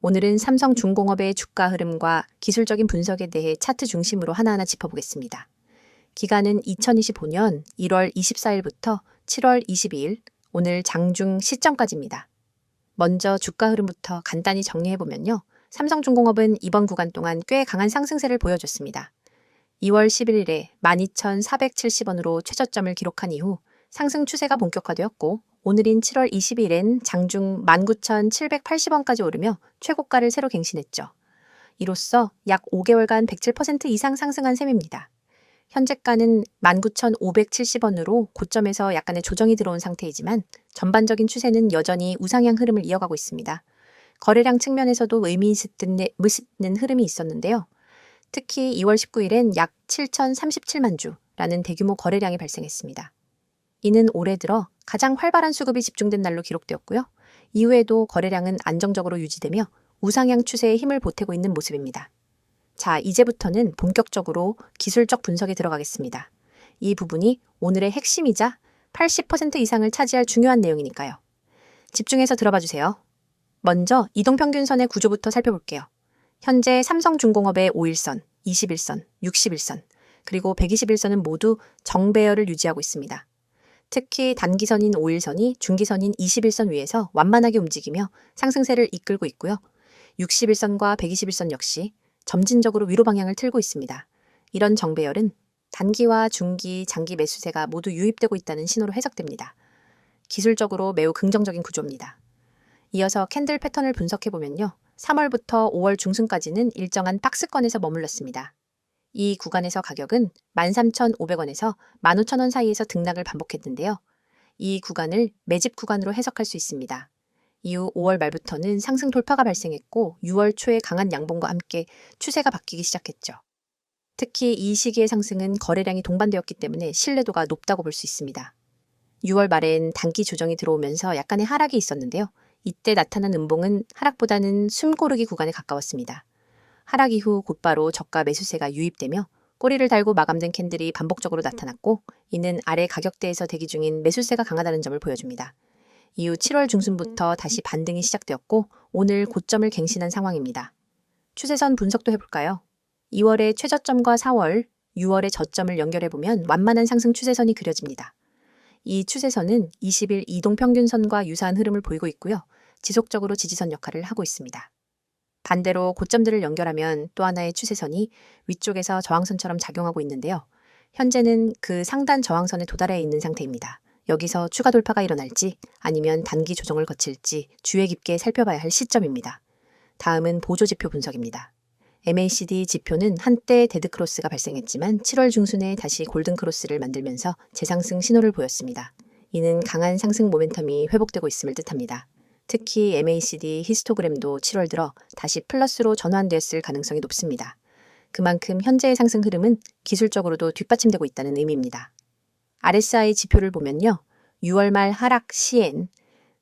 오늘은 삼성중공업의 주가 흐름과 기술적인 분석에 대해 차트 중심으로 하나하나 짚어보겠습니다. 기간은 2025년 1월 24일부터 7월 22일, 오늘 장중 시점까지입니다. 먼저 주가 흐름부터 간단히 정리해보면요. 삼성중공업은 이번 구간 동안 꽤 강한 상승세를 보여줬습니다. 2월 11일에 12,470원으로 최저점을 기록한 이후 상승 추세가 본격화되었고, 오늘인 7월 22일엔 장중 19,780원까지 오르며 최고가를 새로 갱신했죠. 이로써 약 5개월간 107% 이상 상승한 셈입니다. 현재가는 19,570원으로 고점에서 약간의 조정이 들어온 상태이지만 전반적인 추세는 여전히 우상향 흐름을 이어가고 있습니다. 거래량 측면에서도 의미 있는 흐름이 있었는데요. 특히 2월 19일엔 약 7,037만 주라는 대규모 거래량이 발생했습니다. 이는 올해 들어 가장 활발한 수급이 집중된 날로 기록되었고요. 이후에도 거래량은 안정적으로 유지되며 우상향 추세에 힘을 보태고 있는 모습입니다. 자, 이제부터는 본격적으로 기술적 분석에 들어가겠습니다. 이 부분이 오늘의 핵심이자 80% 이상을 차지할 중요한 내용이니까요. 집중해서 들어봐 주세요. 먼저 이동평균선의 구조부터 살펴볼게요. 현재 삼성중공업의 5일선, 21선, 61선, 그리고 121선은 모두 정배열을 유지하고 있습니다. 특히 단기선인 5일선이 중기선인 21선 위에서 완만하게 움직이며 상승세를 이끌고 있고요. 61선과 121선 역시 점진적으로 위로 방향을 틀고 있습니다. 이런 정배열은 단기와 중기, 장기 매수세가 모두 유입되고 있다는 신호로 해석됩니다. 기술적으로 매우 긍정적인 구조입니다. 이어서 캔들 패턴을 분석해보면요. 3월부터 5월 중순까지는 일정한 박스권에서 머물렀습니다. 이 구간에서 가격은 13,500원에서 15,000원 사이에서 등락을 반복했는데요. 이 구간을 매집 구간으로 해석할 수 있습니다. 이후 5월 말부터는 상승 돌파가 발생했고 6월 초에 강한 양봉과 함께 추세가 바뀌기 시작했죠. 특히 이 시기의 상승은 거래량이 동반되었기 때문에 신뢰도가 높다고 볼 수 있습니다. 6월 말엔 단기 조정이 들어오면서 약간의 하락이 있었는데요. 이때 나타난 음봉은 하락보다는 숨고르기 구간에 가까웠습니다. 하락 이후 곧바로 저가 매수세가 유입되며 꼬리를 달고 마감된 캔들이 반복적으로 나타났고, 이는 아래 가격대에서 대기 중인 매수세가 강하다는 점을 보여줍니다. 이후 7월 중순부터 다시 반등이 시작되었고 오늘 고점을 갱신한 상황입니다. 추세선 분석도 해볼까요? 2월의 최저점과 4월, 6월의 저점을 연결해보면 완만한 상승 추세선이 그려집니다. 이 추세선은 20일 이동평균선과 유사한 흐름을 보이고 있고요. 지속적으로 지지선 역할을 하고 있습니다. 반대로 고점들을 연결하면 또 하나의 추세선이 위쪽에서 저항선처럼 작용하고 있는데요. 현재는 그 상단 저항선에 도달해 있는 상태입니다. 여기서 추가 돌파가 일어날지 아니면 단기 조정을 거칠지 주의 깊게 살펴봐야 할 시점입니다. 다음은 보조지표 분석입니다. MACD 지표는 한때 데드크로스가 발생했지만 7월 중순에 다시 골든크로스를 만들면서 재상승 신호를 보였습니다. 이는 강한 상승 모멘텀이 회복되고 있음을 뜻합니다. 특히 MACD 히스토그램도 7월 들어 다시 플러스로 전환되었을 가능성이 높습니다. 그만큼 현재의 상승 흐름은 기술적으로도 뒷받침되고 있다는 의미입니다. RSI 지표를 보면요. 6월 말 하락 시엔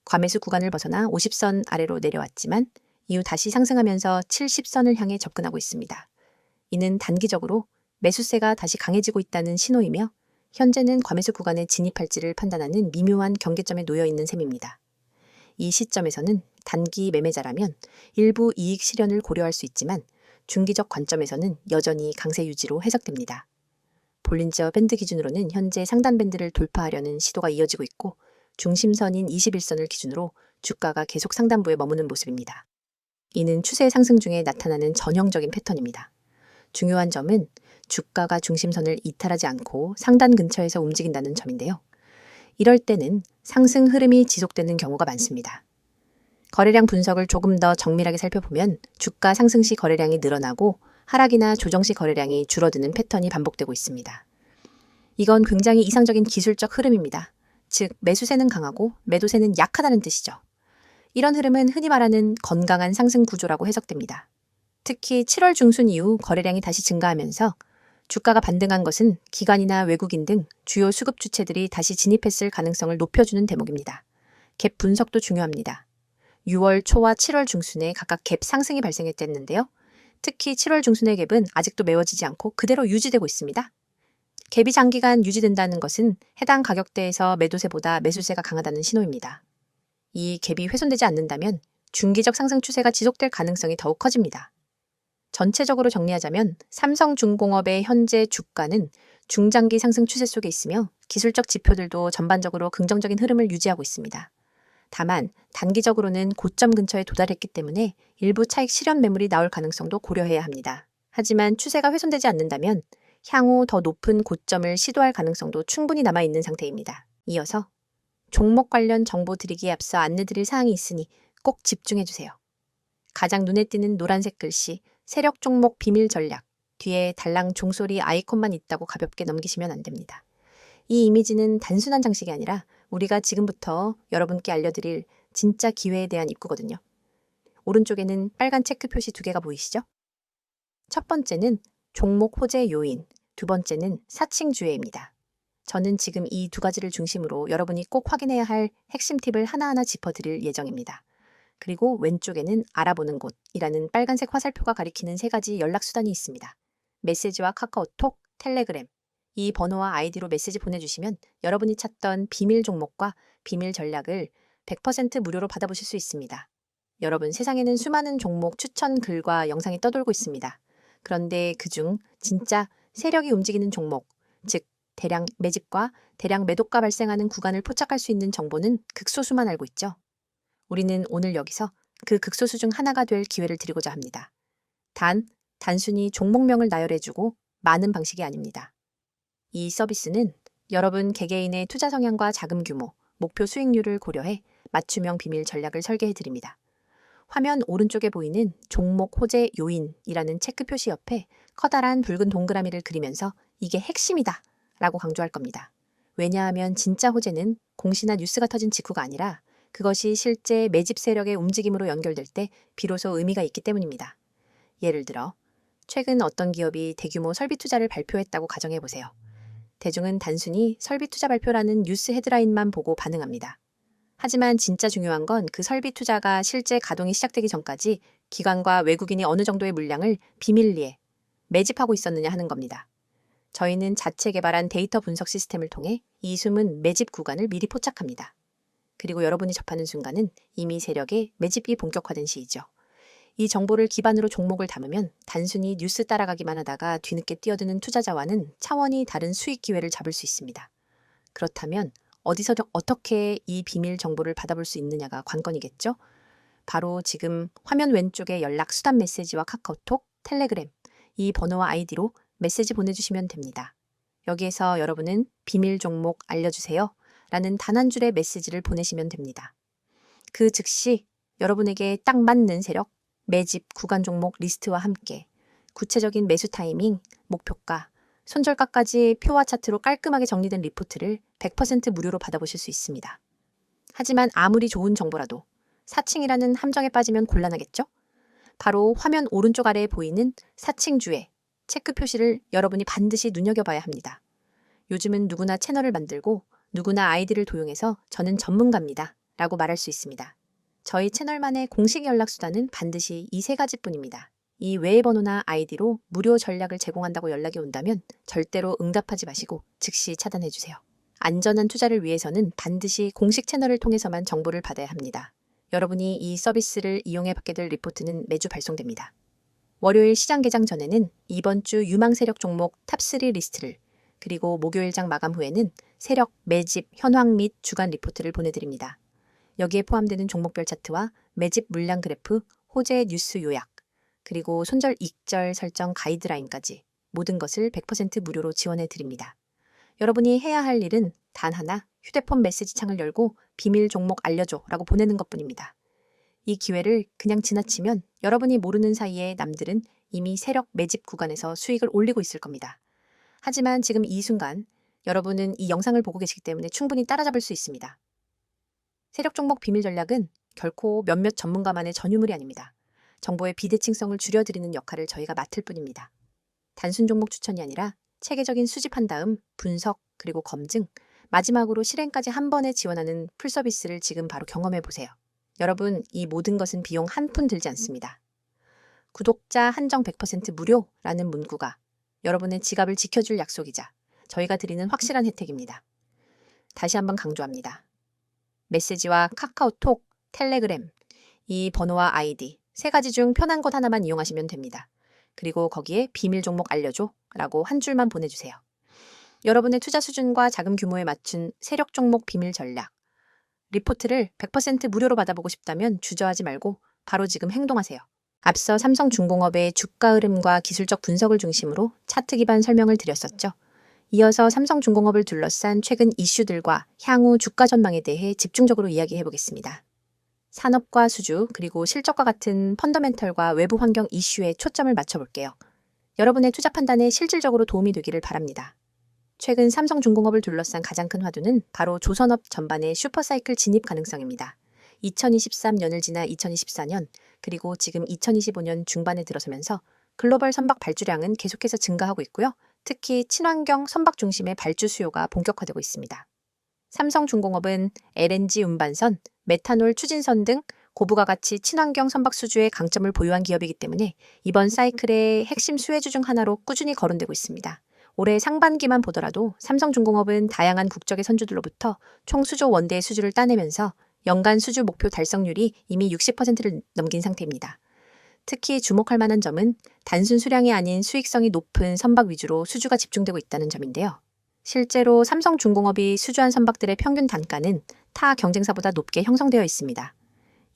과매수 구간을 벗어나 50선 아래로 내려왔지만 이후 다시 상승하면서 70선을 향해 접근하고 있습니다. 이는 단기적으로 매수세가 다시 강해지고 있다는 신호이며 현재는 과매수 구간에 진입할지를 판단하는 미묘한 경계점에 놓여 있는 셈입니다. 이 시점에서는 단기 매매자라면 일부 이익 실현을 고려할 수 있지만 중기적 관점에서는 여전히 강세 유지로 해석됩니다. 볼린저 밴드 기준으로는 현재 상단 밴드를 돌파하려는 시도가 이어지고 있고 중심선인 21선을 기준으로 주가가 계속 상단부에 머무는 모습입니다. 이는 추세 상승 중에 나타나는 전형적인 패턴입니다. 중요한 점은 주가가 중심선을 이탈하지 않고 상단 근처에서 움직인다는 점인데요. 이럴 때는 상승 흐름이 지속되는 경우가 많습니다. 거래량 분석을 조금 더 정밀하게 살펴보면 주가 상승 시 거래량이 늘어나고 하락이나 조정 시 거래량이 줄어드는 패턴이 반복되고 있습니다. 이건 굉장히 이상적인 기술적 흐름입니다. 즉, 매수세는 강하고 매도세는 약하다는 뜻이죠. 이런 흐름은 흔히 말하는 건강한 상승 구조라고 해석됩니다. 특히 7월 중순 이후 거래량이 다시 증가하면서 주가가 반등한 것은 기관이나 외국인 등 주요 수급 주체들이 다시 진입했을 가능성을 높여주는 대목입니다. 갭 분석도 중요합니다. 6월 초와 7월 중순에 각각 갭 상승이 발생했는데요. 특히 7월 중순의 갭은 아직도 메워지지 않고 그대로 유지되고 있습니다. 갭이 장기간 유지된다는 것은 해당 가격대에서 매도세보다 매수세가 강하다는 신호입니다. 이 갭이 훼손되지 않는다면 중기적 상승 추세가 지속될 가능성이 더욱 커집니다. 전체적으로 정리하자면 삼성중공업의 현재 주가는 중장기 상승 추세 속에 있으며 기술적 지표들도 전반적으로 긍정적인 흐름을 유지하고 있습니다. 다만 단기적으로는 고점 근처에 도달했기 때문에 일부 차익 실현 매물이 나올 가능성도 고려해야 합니다. 하지만 추세가 훼손되지 않는다면 향후 더 높은 고점을 시도할 가능성도 충분히 남아있는 상태입니다. 이어서 종목 관련 정보 드리기에 앞서 안내드릴 사항이 있으니 꼭 집중해주세요. 가장 눈에 띄는 노란색 글씨 세력 종목 비밀 전략 뒤에 달랑 종소리 아이콘만 있다고 가볍게 넘기시면 안 됩니다. 이 이미지는 단순한 장식이 아니라 우리가 지금부터 여러분께 알려드릴 진짜 기회에 대한 입구거든요. 오른쪽에는 빨간 체크 표시 2개가 보이시죠? 첫 번째는 종목 호재 요인, 두 번째는 사칭 주회입니다. 저는 지금 이 2가지를 중심으로 여러분이 꼭 확인해야 할 핵심 팁을 하나하나 짚어드릴 예정입니다. 그리고 왼쪽에는 알아보는 곳이라는 빨간색 화살표가 가리키는 3가지 연락수단이 있습니다. 메시지와 카카오톡, 텔레그램. 이 번호와 아이디로 메시지 보내주시면 여러분이 찾던 비밀 종목과 비밀 전략을 100% 무료로 받아보실 수 있습니다. 여러분, 세상에는 수많은 종목 추천 글과 영상이 떠돌고 있습니다. 그런데 그중 진짜 세력이 움직이는 종목, 즉 대량 매집과 대량 매도가 발생하는 구간을 포착할 수 있는 정보는 극소수만 알고 있죠. 우리는 오늘 여기서 그 극소수 중 하나가 될 기회를 드리고자 합니다. 단순히 종목명을 나열해주고 많은 방식이 아닙니다. 이 서비스는 여러분 개개인의 투자 성향과 자금 규모, 목표 수익률을 고려해 맞춤형 비밀 전략을 설계해드립니다. 화면 오른쪽에 보이는 종목 호재 요인이라는 체크 표시 옆에 커다란 붉은 동그라미를 그리면서 이게 핵심이다 라고 강조할 겁니다. 왜냐하면 진짜 호재는 공시나 뉴스가 터진 직후가 아니라 그것이 실제 매집 세력의 움직임으로 연결될 때 비로소 의미가 있기 때문입니다. 예를 들어 최근 어떤 기업이 대규모 설비 투자를 발표했다고 가정해보세요. 대중은 단순히 설비 투자 발표라는 뉴스 헤드라인만 보고 반응합니다. 하지만 진짜 중요한 건 그 설비 투자가 실제 가동이 시작되기 전까지 기관과 외국인이 어느 정도의 물량을 비밀리에 매집하고 있었느냐 하는 겁니다. 저희는 자체 개발한 데이터 분석 시스템을 통해 이 숨은 매집 구간을 미리 포착합니다. 그리고 여러분이 접하는 순간은 이미 세력의 매집이 본격화된 시이죠. 이 정보를 기반으로 종목을 담으면 단순히 뉴스 따라가기만 하다가 뒤늦게 뛰어드는 투자자와는 차원이 다른 수익 기회를 잡을 수 있습니다. 그렇다면 어디서 어떻게 이 비밀 정보를 받아볼 수 있느냐가 관건이겠죠? 바로 지금 화면 왼쪽에 연락 수단 메시지와 카카오톡, 텔레그램, 이 번호와 아이디로 메시지 보내주시면 됩니다. 여기에서 여러분은 비밀 종목 알려주세요 라는 단 한 줄의 메시지를 보내시면 됩니다. 그 즉시 여러분에게 딱 맞는 세력, 매집, 구간 종목 리스트와 함께 구체적인 매수 타이밍, 목표가, 손절가까지 표와 차트로 깔끔하게 정리된 리포트를 100% 무료로 받아보실 수 있습니다. 하지만 아무리 좋은 정보라도 사칭이라는 함정에 빠지면 곤란하겠죠? 바로 화면 오른쪽 아래에 보이는 사칭주의 체크 표시를 여러분이 반드시 눈여겨봐야 합니다. 요즘은 누구나 채널을 만들고 누구나 아이디를 도용해서 저는 전문가입니다 라고 말할 수 있습니다. 저희 채널만의 공식 연락수단은 반드시 이 3가지뿐입니다. 이 외의 번호나 아이디로 무료 전략을 제공한다고 연락이 온다면 절대로 응답하지 마시고 즉시 차단해주세요. 안전한 투자를 위해서는 반드시 공식 채널을 통해서만 정보를 받아야 합니다. 여러분이 이 서비스를 이용해 받게 될 리포트는 매주 발송됩니다. 월요일 시장 개장 전에는 이번 주 유망 세력 종목 탑3 리스트를, 그리고 목요일장 마감 후에는 세력, 매집, 현황 및 주간 리포트를 보내드립니다. 여기에 포함되는 종목별 차트와 매집 물량 그래프, 호재 뉴스 요약, 그리고 손절 익절 설정 가이드라인까지 모든 것을 100% 무료로 지원해 드립니다. 여러분이 해야 할 일은 단 하나, 휴대폰 메시지 창을 열고 비밀 종목 알려줘 라고 보내는 것뿐입니다. 이 기회를 그냥 지나치면 여러분이 모르는 사이에 남들은 이미 세력 매집 구간에서 수익을 올리고 있을 겁니다. 하지만 지금 이 순간 여러분은 이 영상을 보고 계시기 때문에 충분히 따라잡을 수 있습니다. 세력 종목 비밀 전략은 결코 몇몇 전문가만의 전유물이 아닙니다. 정보의 비대칭성을 줄여드리는 역할을 저희가 맡을 뿐입니다. 단순 종목 추천이 아니라 체계적인 수집한 다음 분석 그리고 검증, 마지막으로 실행까지 한 번에 지원하는 풀서비스를 지금 바로 경험해 보세요. 여러분, 이 모든 것은 비용 한 푼 들지 않습니다. 구독자 한정 100% 무료라는 문구가 여러분의 지갑을 지켜줄 약속이자 저희가 드리는 확실한 혜택입니다. 다시 한번 강조합니다. 메시지와 카카오톡, 텔레그램, 이 번호와 아이디, 세 가지 중 편한 것 하나만 이용하시면 됩니다. 그리고 거기에 비밀 종목 알려줘 라고 한 줄만 보내주세요. 여러분의 투자 수준과 자금 규모에 맞춘 세력 종목 비밀 전략. 리포트를 100% 무료로 받아보고 싶다면 주저하지 말고 바로 지금 행동하세요. 앞서 삼성중공업의 주가 흐름과 기술적 분석을 중심으로 차트 기반 설명을 드렸었죠. 이어서 삼성중공업을 둘러싼 최근 이슈들과 향후 주가 전망에 대해 집중적으로 이야기해 보겠습니다. 산업과 수주, 그리고 실적과 같은 펀더멘털과 외부 환경 이슈에 초점을 맞춰볼게요. 여러분의 투자 판단에 실질적으로 도움이 되기를 바랍니다. 최근 삼성중공업을 둘러싼 가장 큰 화두는 바로 조선업 전반의 슈퍼사이클 진입 가능성입니다. 2023년을 지나 2024년, 그리고 지금 2025년 중반에 들어서면서 글로벌 선박 발주량은 계속해서 증가하고 있고요. 특히 친환경 선박 중심의 발주 수요가 본격화되고 있습니다. 삼성중공업은 LNG 운반선, 메탄올 추진선 등 고부가 가치 친환경 선박 수주에 강점을 보유한 기업이기 때문에 이번 사이클의 핵심 수혜주 중 하나로 꾸준히 거론되고 있습니다. 올해 상반기만 보더라도 삼성중공업은 다양한 국적의 선주들로부터 총 수조 원대의 수주를 따내면서 연간 수주 목표 달성률이 이미 60%를 넘긴 상태입니다. 특히 주목할 만한 점은 단순 수량이 아닌 수익성이 높은 선박 위주로 수주가 집중되고 있다는 점인데요. 실제로 삼성중공업이 수주한 선박들의 평균 단가는 타 경쟁사보다 높게 형성되어 있습니다.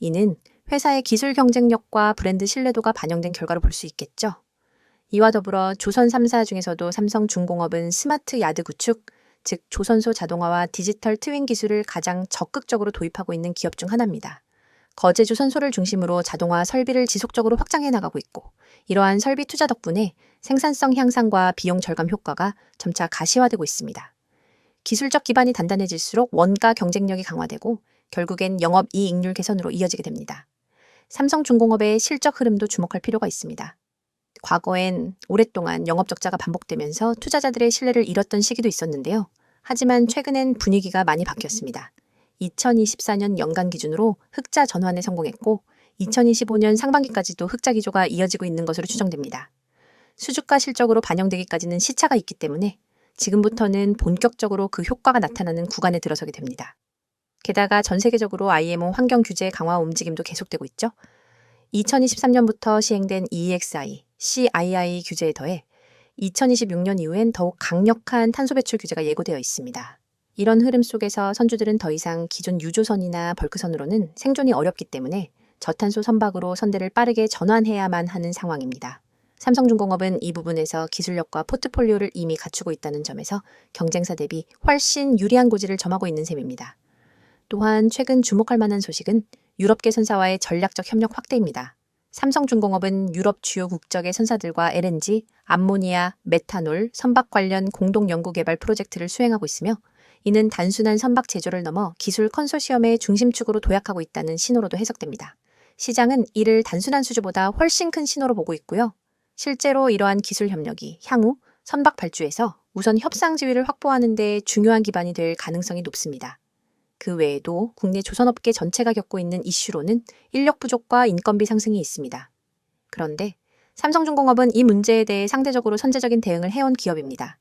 이는 회사의 기술 경쟁력과 브랜드 신뢰도가 반영된 결과로 볼 수 있겠죠. 이와 더불어 조선 3사 중에서도 삼성중공업은 스마트 야드 구축, 즉 조선소 자동화와 디지털 트윈 기술을 가장 적극적으로 도입하고 있는 기업 중 하나입니다. 거제 조선소를 중심으로 자동화 설비를 지속적으로 확장해 나가고 있고, 이러한 설비 투자 덕분에 생산성 향상과 비용 절감 효과가 점차 가시화되고 있습니다. 기술적 기반이 단단해질수록 원가 경쟁력이 강화되고 결국엔 영업이익률 개선으로 이어지게 됩니다. 삼성중공업의 실적 흐름도 주목할 필요가 있습니다. 과거엔 오랫동안 영업 적자가 반복되면서 투자자들의 신뢰를 잃었던 시기도 있었는데요. 하지만 최근엔 분위기가 많이 바뀌었습니다. 2024년 연간 기준으로 흑자 전환에 성공했고 2025년 상반기까지도 흑자 기조가 이어지고 있는 것으로 추정됩니다. 수주가 실적으로 반영되기까지는 시차가 있기 때문에 지금부터는 본격적으로 그 효과가 나타나는 구간에 들어서게 됩니다. 게다가 전 세계적으로 IMO 환경 규제 강화 움직임도 계속되고 있죠. 2023년부터 시행된 EEXI, CII 규제에 더해 2026년 이후엔 더욱 강력한 탄소 배출 규제가 예고되어 있습니다. 이런 흐름 속에서 선주들은 더 이상 기존 유조선이나 벌크선으로는 생존이 어렵기 때문에 저탄소 선박으로 선대를 빠르게 전환해야만 하는 상황입니다. 삼성중공업은 이 부분에서 기술력과 포트폴리오를 이미 갖추고 있다는 점에서 경쟁사 대비 훨씬 유리한 고지를 점하고 있는 셈입니다. 또한 최근 주목할 만한 소식은 유럽계 선사와의 전략적 협력 확대입니다. 삼성중공업은 유럽 주요 국적의 선사들과 LNG, 암모니아, 메탄올, 선박 관련 공동 연구 개발 프로젝트를 수행하고 있으며 이는 단순한 선박 제조를 넘어 기술 컨소시엄의 중심축으로 도약하고 있다는 신호로도 해석됩니다. 시장은 이를 단순한 수주보다 훨씬 큰 신호로 보고 있고요. 실제로 이러한 기술 협력이 향후 선박 발주에서 우선 협상 지위를 확보하는 데 중요한 기반이 될 가능성이 높습니다. 그 외에도 국내 조선업계 전체가 겪고 있는 이슈로는 인력 부족과 인건비 상승이 있습니다. 그런데 삼성중공업은 이 문제에 대해 상대적으로 선제적인 대응을 해온 기업입니다.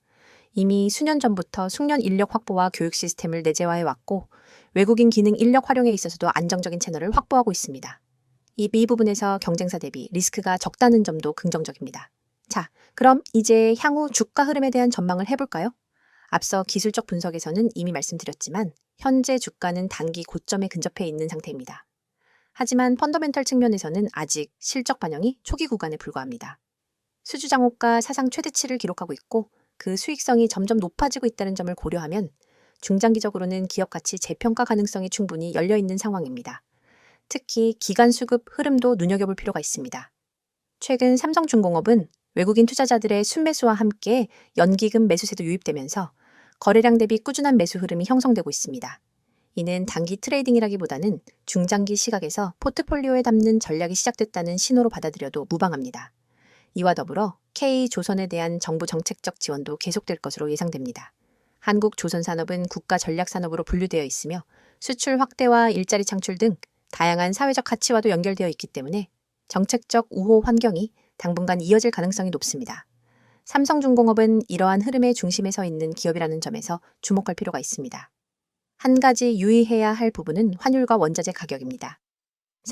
이미 수년 전부터 숙련 인력 확보와 교육 시스템을 내재화해 왔고 외국인 기능 인력 활용에 있어서도 안정적인 채널을 확보하고 있습니다. 이 부분에서 경쟁사 대비 리스크가 적다는 점도 긍정적입니다. 자, 그럼 이제 향후 주가 흐름에 대한 전망을 해볼까요? 앞서 기술적 분석에서는 이미 말씀드렸지만 현재 주가는 단기 고점에 근접해 있는 상태입니다. 하지만 펀더멘털 측면에서는 아직 실적 반영이 초기 구간에 불과합니다. 수주 장호가 사상 최대치를 기록하고 있고 그 수익성이 점점 높아지고 있다는 점을 고려하면 중장기적으로는 기업 가치 재평가 가능성이 충분히 열려있는 상황입니다. 특히 기간 수급 흐름도 눈여겨볼 필요가 있습니다. 최근 삼성중공업은 외국인 투자자들의 순매수와 함께 연기금 매수세도 유입되면서 거래량 대비 꾸준한 매수 흐름이 형성되고 있습니다. 이는 단기 트레이딩이라기보다는 중장기 시각에서 포트폴리오에 담는 전략이 시작됐다는 신호로 받아들여도 무방합니다. 이와 더불어 K조선에 대한 정부 정책적 지원도 계속될 것으로 예상됩니다. 한국조선산업은 국가전략산업으로 분류되어 있으며 수출 확대와 일자리 창출 등 다양한 사회적 가치와도 연결되어 있기 때문에 정책적 우호 환경이 당분간 이어질 가능성이 높습니다. 삼성중공업은 이러한 흐름의 중심에 서 있는 기업이라는 점에서 주목할 필요가 있습니다. 한 가지 유의해야 할 부분은 환율과 원자재 가격입니다.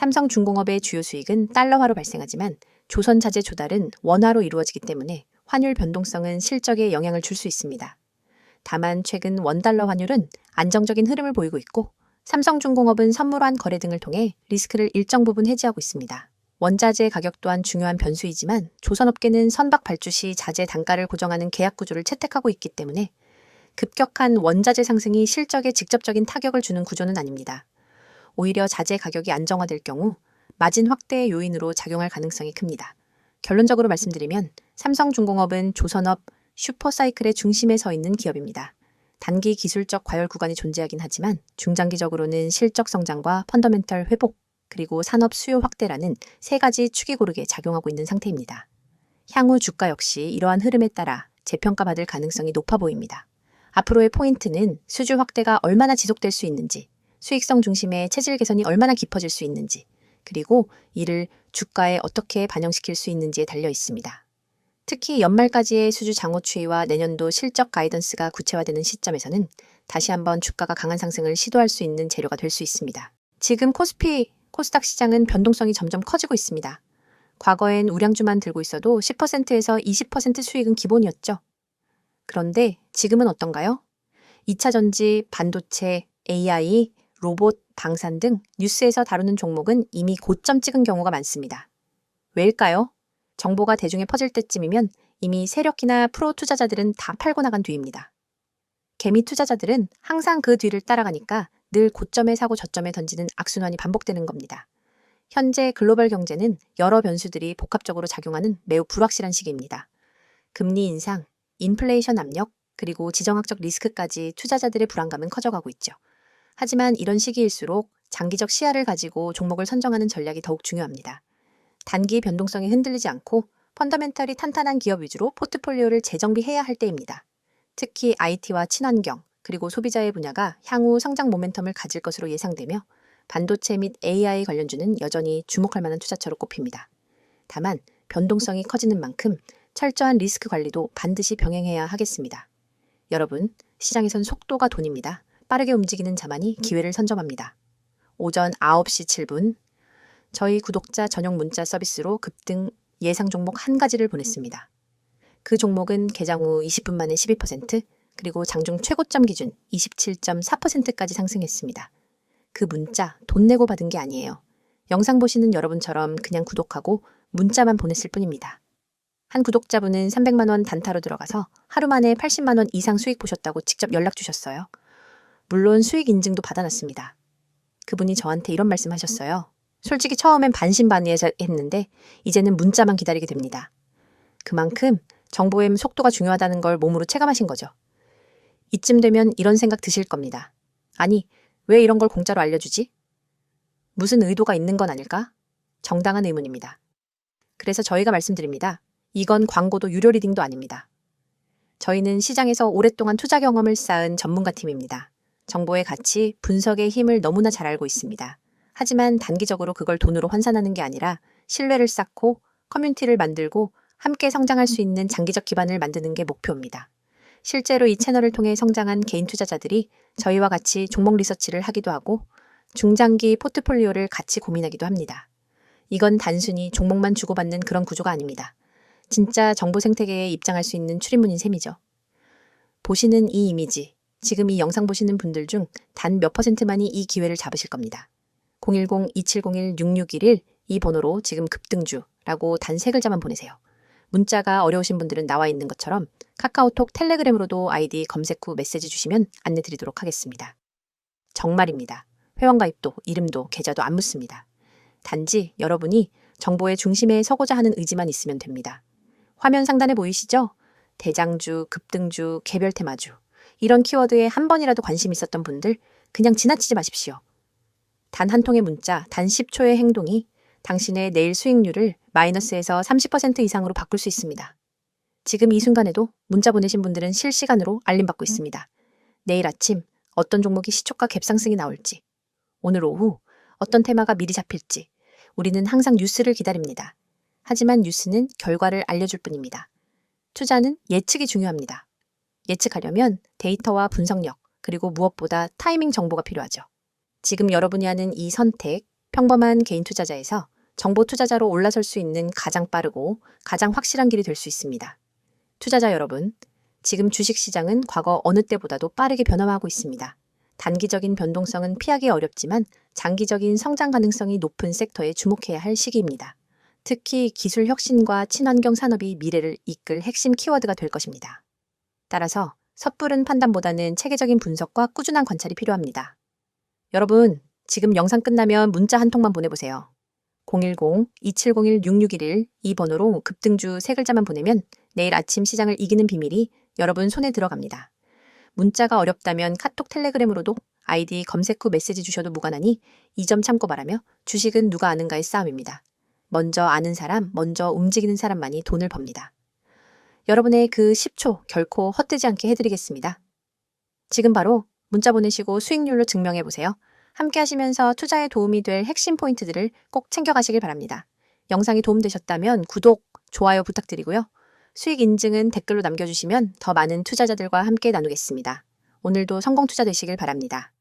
삼성중공업의 주요 수익은 달러화로 발생하지만 조선자재 조달은 원화로 이루어지기 때문에 환율 변동성은 실적에 영향을 줄 수 있습니다. 다만 최근 원달러 환율은 안정적인 흐름을 보이고 있고 삼성중공업은 선물환 거래 등을 통해 리스크를 일정 부분 해지하고 있습니다. 원자재 가격 또한 중요한 변수이지만 조선업계는 선박 발주 시 자재 단가를 고정하는 계약 구조를 채택하고 있기 때문에 급격한 원자재 상승이 실적에 직접적인 타격을 주는 구조는 아닙니다. 오히려 자재 가격이 안정화될 경우 마진 확대의 요인으로 작용할 가능성이 큽니다. 결론적으로 말씀드리면 삼성중공업은 조선업 슈퍼사이클의 중심에 서 있는 기업입니다. 단기 기술적 과열 구간이 존재하긴 하지만 중장기적으로는 실적 성장과 펀더멘털 회복, 그리고 산업 수요 확대라는 세 가지 축이 고르게 작용하고 있는 상태입니다. 향후 주가 역시 이러한 흐름에 따라 재평가받을 가능성이 높아 보입니다. 앞으로의 포인트는 수주 확대가 얼마나 지속될 수 있는지, 수익성 중심의 체질 개선이 얼마나 깊어질 수 있는지, 그리고 이를 주가에 어떻게 반영시킬 수 있는지에 달려 있습니다. 특히 연말까지의 수주 장호 추이와 내년도 실적 가이던스가 구체화되는 시점에서는 다시 한번 주가가 강한 상승을 시도할 수 있는 재료가 될 수 있습니다. 지금 코스피, 코스닥 시장은 변동성이 점점 커지고 있습니다. 과거엔 우량주만 들고 있어도 10%에서 20% 수익은 기본이었죠. 그런데 지금은 어떤가요? 2차 전지, 반도체, AI, 로봇, 방산 등 뉴스에서 다루는 종목은 이미 고점 찍은 경우가 많습니다. 왜일까요? 정보가 대중에 퍼질 때쯤이면 이미 세력이나 프로 투자자들은 다 팔고 나간 뒤입니다. 개미 투자자들은 항상 그 뒤를 따라가니까 늘 고점에 사고 저점에 던지는 악순환이 반복되는 겁니다. 현재 글로벌 경제는 여러 변수들이 복합적으로 작용하는 매우 불확실한 시기입니다. 금리 인상, 인플레이션 압력, 그리고 지정학적 리스크까지 투자자들의 불안감은 커져가고 있죠. 하지만 이런 시기일수록 장기적 시야를 가지고 종목을 선정하는 전략이 더욱 중요합니다. 단기 변동성이 흔들리지 않고 펀더멘털이 탄탄한 기업 위주로 포트폴리오를 재정비해야 할 때입니다. 특히 IT와 친환경, 그리고 소비자의 분야가 향후 성장 모멘텀을 가질 것으로 예상되며 반도체 및 AI 관련주는 여전히 주목할 만한 투자처로 꼽힙니다. 다만 변동성이 커지는 만큼 철저한 리스크 관리도 반드시 병행해야 하겠습니다. 여러분, 시장에선 속도가 돈입니다. 빠르게 움직이는 자만이 기회를 선점합니다. 오전 9시 7분 저희 구독자 전용 문자 서비스로 급등 예상 종목 한 가지를 보냈습니다. 그 종목은 개장 후 20분 만에 12%, 그리고 장중 최고점 기준 27.4%까지 상승했습니다. 그 문자 돈 내고 받은 게 아니에요. 영상 보시는 여러분처럼 그냥 구독하고 문자만 보냈을 뿐입니다. 한 구독자분은 300만 원 단타로 들어가서 하루 만에 80만 원 이상 수익 보셨다고 직접 연락 주셨어요. 물론 수익 인증도 받아놨습니다. 그분이 저한테 이런 말씀 하셨어요. 솔직히 처음엔 반신반의했는데 이제는 문자만 기다리게 됩니다. 그만큼 정보의 속도가 중요하다는 걸 몸으로 체감하신 거죠. 이쯤 되면 이런 생각 드실 겁니다. 아니, 왜 이런 걸 공짜로 알려주지? 무슨 의도가 있는 건 아닐까? 정당한 의문입니다. 그래서 저희가 말씀드립니다. 이건 광고도 유료 리딩도 아닙니다. 저희는 시장에서 오랫동안 투자 경험을 쌓은 전문가 팀입니다. 정보의 가치, 분석의 힘을 너무나 잘 알고 있습니다. 하지만 단기적으로 그걸 돈으로 환산하는 게 아니라 신뢰를 쌓고 커뮤니티를 만들고 함께 성장할 수 있는 장기적 기반을 만드는 게 목표입니다. 실제로 이 채널을 통해 성장한 개인 투자자들이 저희와 같이 종목 리서치를 하기도 하고 중장기 포트폴리오를 같이 고민하기도 합니다. 이건 단순히 종목만 주고받는 그런 구조가 아닙니다. 진짜 정보 생태계에 입장할 수 있는 출입문인 셈이죠. 보시는 이 이미지, 지금 이 영상 보시는 분들 중 단 몇 %만이 이 기회를 잡으실 겁니다. 010-2701-6611 이 번호로 지금 급등주라고 단 3글자만 보내세요. 문자가 어려우신 분들은 나와 있는 것처럼 카카오톡, 텔레그램으로도 아이디 검색 후 메시지 주시면 안내 드리도록 하겠습니다. 정말입니다. 회원 가입도, 이름도, 계좌도 안 묻습니다. 단지 여러분이 정보의 중심에 서고자 하는 의지만 있으면 됩니다. 화면 상단에 보이시죠? 대장주, 급등주, 개별 테마주. 이런 키워드에 한 번이라도 관심 있었던 분들 그냥 지나치지 마십시오. 단 한 통의 문자, 단 10초의 행동이 당신의 내일 수익률을 마이너스에서 30% 이상으로 바꿀 수 있습니다. 지금 이 순간에도 문자 보내신 분들은 실시간으로 알림받고 있습니다. 내일 아침 어떤 종목이 시초가 갭상승이 나올지, 오늘 오후 어떤 테마가 미리 잡힐지 우리는 항상 뉴스를 기다립니다. 하지만 뉴스는 결과를 알려줄 뿐입니다. 투자는 예측이 중요합니다. 예측하려면 데이터와 분석력, 그리고 무엇보다 타이밍 정보가 필요하죠. 지금 여러분이 하는 이 선택, 평범한 개인 투자자에서 정보 투자자로 올라설 수 있는 가장 빠르고 가장 확실한 길이 될 수 있습니다. 투자자 여러분, 지금 주식시장은 과거 어느 때보다도 빠르게 변화하고 있습니다. 단기적인 변동성은 피하기 어렵지만 장기적인 성장 가능성이 높은 섹터에 주목해야 할 시기입니다. 특히 기술 혁신과 친환경 산업이 미래를 이끌 핵심 키워드가 될 것입니다. 따라서 섣부른 판단보다는 체계적인 분석과 꾸준한 관찰이 필요합니다. 여러분, 지금 영상 끝나면 문자 한 통만 보내보세요. 010-2701-6611 이 번호로 급등주 3글자만 보내면 내일 아침 시장을 이기는 비밀이 여러분 손에 들어갑니다. 문자가 어렵다면 카톡 텔레그램으로도 아이디 검색 후 메시지 주셔도 무관하니 이 점 참고 바라며 주식은 누가 아는가의 싸움입니다. 먼저 아는 사람, 먼저 움직이는 사람만이 돈을 법니다. 여러분의 그 10초 결코 헛되지 않게 해드리겠습니다. 지금 바로 문자 보내시고 수익률로 증명해보세요. 함께 하시면서 투자에 도움이 될 핵심 포인트들을 꼭 챙겨가시길 바랍니다. 영상이 도움되셨다면 구독, 좋아요 부탁드리고요. 수익 인증은 댓글로 남겨주시면 더 많은 투자자들과 함께 나누겠습니다. 오늘도 성공 투자 되시길 바랍니다.